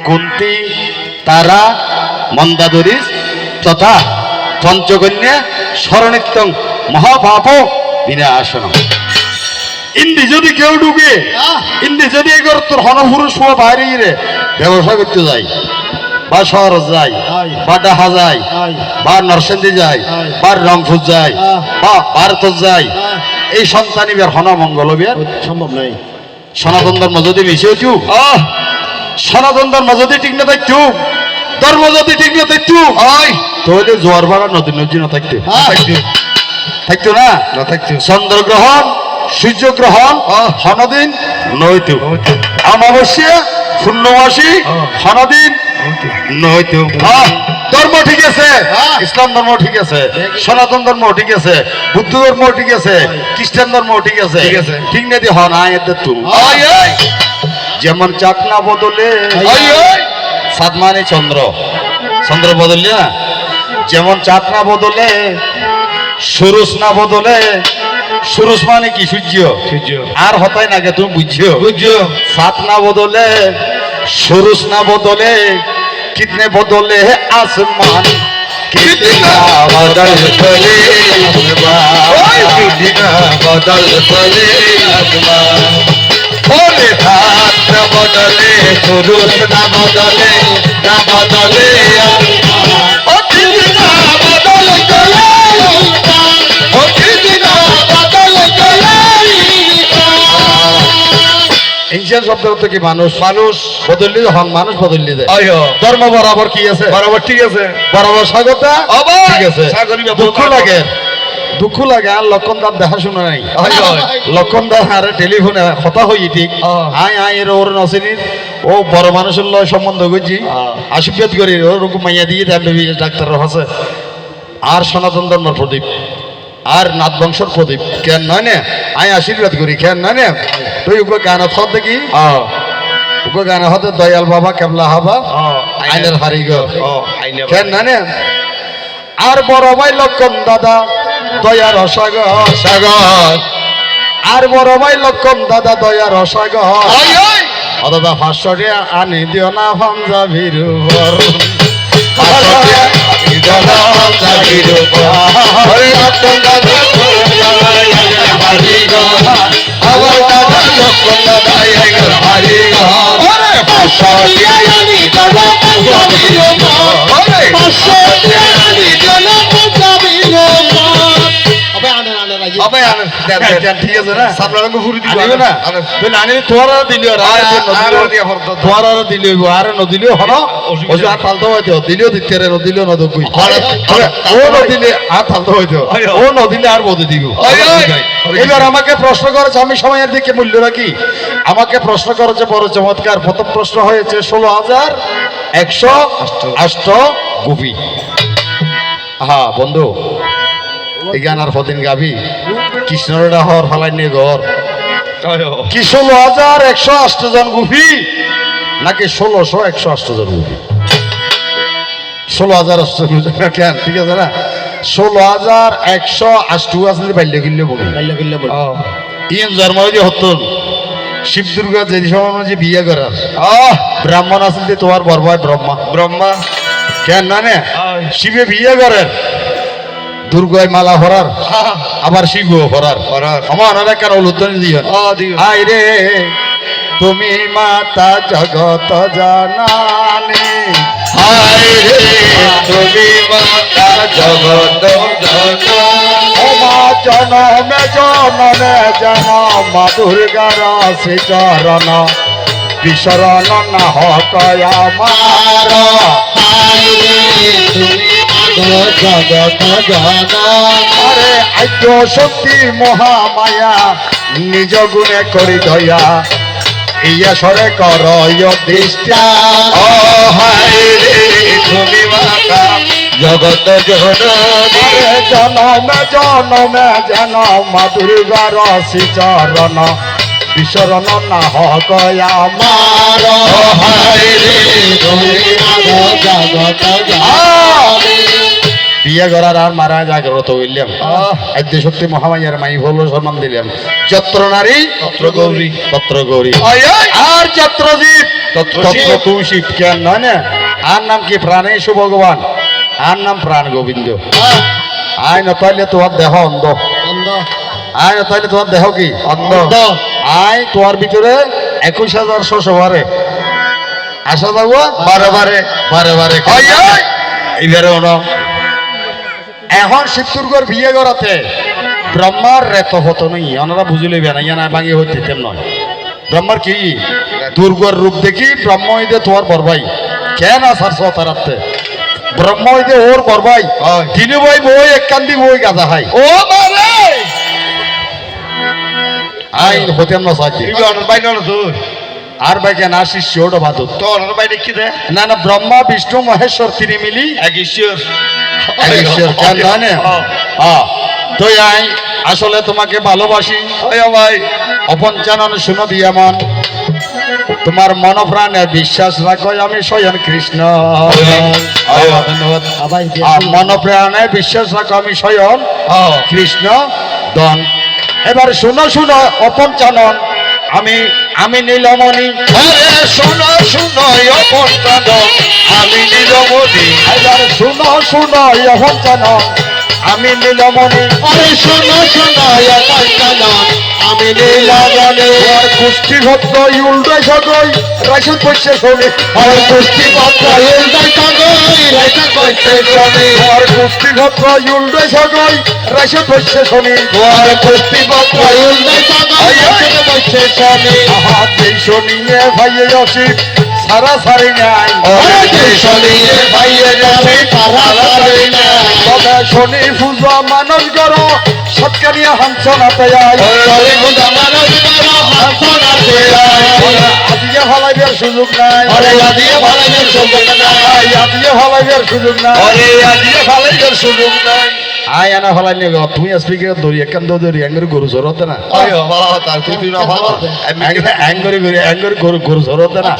কুন্তি তারা মন্দাদরী তথা পঞ্চকন্যা স্মরণিত্যং মহাপাপ বিনাশন। ইন্দি যদি কেউ ঢুকে ইন্দি যদি এগর তোর হনপুরুষ হওয়া বাইরে গিয়ে ব্যবসা করতে যায় বা শহর যায় বা ডাহা যায় বা নরসিংদী যায় বা রংপুর যায় বা ভারত যায়, এই সন্তান এবার হন মঙ্গল সম্ভব নাই। সনাতন ধর্ম যদি মিশে হইতু, সনাতন ধর্ম যদি ঠিক না থাকতু, ধর্ম যদি ঠিক না থাকতু, তাহলে জোয়ার ভাড়া নদী নদী না থাকতো, থাকতো না থাকতো। চন্দ্রগ্রহণ সূর্যগ্রহণ হনদিন নইতো, অমাবস্যা পূর্ণমাসী হনদিন নইতো। ধর্ম ঠিক আছে, ইসলাম ধর্ম ঠিক আছে, সনাতন ধর্ম ঠিক আছে, বুদ্ধ ধর্ম ঠিক আছে, খ্রিস্টান ধর্ম ঠিক আছে, ঠিক না দিয়ে হন আয়ের তুম। যেমন চাকনা বদলে সাত মানে চন্দ্র, চন্দ্র বদলে না, যেমন চাকনা বদলে সুরুষ না বদলে, সুরুষ মানে কি সূর্য, আর হতাই না গে তুমি বুঝছো, সাত না বদলে সুরুষ না বদলে কিতনে বদলে আসমান, কিতনা বদল ফলে কিতনা বদল ফলে আসমান, বলে সাত না বদলে সুরুষ না বদলে না বদলে শব্দ কি মানুষ, মানুষ বদলি হন, মানুষ বদলি দেয়। ধর্ম বরাবর কি আছে, বরাবর ঠিক আছে, বরাবর স্বাগত ঠিক আছে। দুঃখ লাগে, দুঃখ লাগে আর লক্ষণ দার দেখাশোনা নাই, লক্ষণ দার আরে টেলিফোনে কথা হই ঠিক আয় আয় এর ওর নসিনি ও বড় মানুষের লয় সম্বন্ধ করছি আশীর্বাদ করি ওরকম মাইয়া দিয়ে দেন ডাক্তার আছে। আর সনাতন ধর্মের প্রদীপ আর নাথ বংশের প্রদীপ কেন নয় না আয় আশীর্বাদ করি কেন নয় না। তুই ওকে গানা থর দেখি ওকে গানা হতে দয়াল বাবা কেবলা হাবা আইনের হারি কেন নয় না। আর বড় ভাই লক্ষণ দাদা দয়ার সাগর সাগর, আর বড় ভাই লক্ষণ দাদা দয়ার সাগর, ও দাদা 500 টাকা আনি দিও না পাঞ্জাবির উপর, ঠিক আছে না তোরা দিল তোরা দিল আর নদিলেও হন আর ফালতে হয়তো দিলেও দিতে নদিলেও নদী ও নদিলে আর ফালতে হয়তো ও নদিলে আর বদে দিব। এবার আমাকে প্রশ্ন করেছে, আমি সময়ের দিকে মূল্য রাখি, আমাকে প্রশ্ন করেছে বড় চমৎকার। প্রথম প্রশ্ন হয়েছে 16,108 গুপি। হ্যাঁ বন্ধু এই গান আর কদিন গাবি কৃষ্ণরা হর ফালাই নিয়ে ঘর কি 16,108 জন গুপি নাকি 16,108 জন গুপি? 16,000 কেন ঠিক আছে না 16,108 আসলে বাল্য কিনলে বলি ইন জন্ম দিয়ে হতন শিব দুর্গা যে সময় যে বিয়ে করার ব্রাহ্মণ আসলে তোমার বরবায় ব্রহ্মা ব্রহ্মা কেন না শিবে বিয়ে করেন দুর্গায় মালা হরার আবার শিব হরার আমার কেন উল্লুদ্ধন দিয়েন আই রে তুমি মাতা জগত জানানি, আই রে তুমি মাতা জগত জনমে জনমে জন মা দুর্গার শ্রী চরণ বিশরণ না হক আমার, জগত আরে আদ্য শক্তি মহামায়া নিজ গুণে করি দয়া ইয়া সরে কর দৃষ্টা তুমি মাতা জগত জনমে জনমে যেন মা দুর্গার শ্রী চরণ বিশরণ না হক আমার, বিয়ে করার আর মারা জাগ্রত হইলাম আদ্য শক্তি মহামায়ার মাই হল সম্মান দিলাম। যত্র নারী তত্র গৌরী তত্র গৌরী আর যত্র জীব তত্ত্ব তুই শিব কেন নয় না আর নাম কি প্রাণেশু ভগবান আর নাম প্রাণ গোবিন্দ আয় না তাইলে তোমার দেহ অন্ধ আয় না তাইলে তোমার দেহ কি অন্ধ আয় তোমার ভিতরে 21,000 শোষবারে আসা যাবো বারে বারে বারে বারে এইবারে এখন শিবদুর্গর বিয়ে করাতে ব্রহ্মার রেত হতো নই ওনারা বুঝে লইবে না ইয়া না ভাঙি হইতে তেম নয় ব্রহ্মার কি দুর্গর রূপ দেখি ব্রহ্ম হইতে তোমার বরভাই কেন আসার তারাতে ব্রহ্ম হইতে ওর বরভাই তিনু ভাই বই এক কান্দি বই গাজা হাই ও মারে আই হতেম না সাজি ভাই না তুই আর ভাই কেন আসিস ওটা ভাত তোর ভাই দেখি দে না না ব্রহ্মা বিষ্ণু মহেশ্বর তিনি মিলি এক ঈশ্বর কেন জানে তো আই আসলে তোমাকে ভালোবাসি ভাই অপঞ্চানন শুনো দিয়া মন তোমার মন প্রাণের বিশ্বাস রাখো আমি স্বয়ং কৃষ্ণ মন প্রাণে বিশ্বাস রাখো আমি স্বয়ং কৃষ্ণ দন এবার শুনো শুনো অপঞ্চানন আমি নীলমণি শোনো শুনো অপঞ্চানন আমি নীলমণি এবার শুনো শুনো অপঞ্চানন আমি নীলমণি আরে শোনো শোনো অপঞ্চানন আমি নীলমণি আর কুষ্টি ভক্ত উল্টো সগই রাইসুন পয়সা শোনে আর কুষ্টি ভক্ত উল্টো সগই রাইসুন পয়সা শোনে আর কুষ্টি ভক্ত উল্টো সগই রাইসুন পয়সা শোনে আর কুষ্টি ভক্ত উল্টো সগই রাইসুন পয়সা শোনে আহা দেই শোনিয়ে ভাইয়ে অসিত সারা সারি নাই আরে দেই শোনিয়ে ভাইয়ে যাবে সারা সারি নাই তবে শনি পূজা মানস করো সৎকারিয়া হামসনাতে আয় শনি পূজা মানস করো হামসনাতে আয় আদিয়ে হলাইবার সুযোগ নাই আরে আদিয়ে হলাইবার সুযোগ নাই আদিয়ে হলাইবার সুযোগ নাই আরে আদিয়ে হলাইবার সুযোগ নাই আয় আনা হলাই নে তুমি স্পিকার দড়ি একখান দড়ি অ্যাঙ্গরি গরু জরতে না আয় বাবা তার তুই না ভালো অ্যাঙ্গরি গরু জরতে না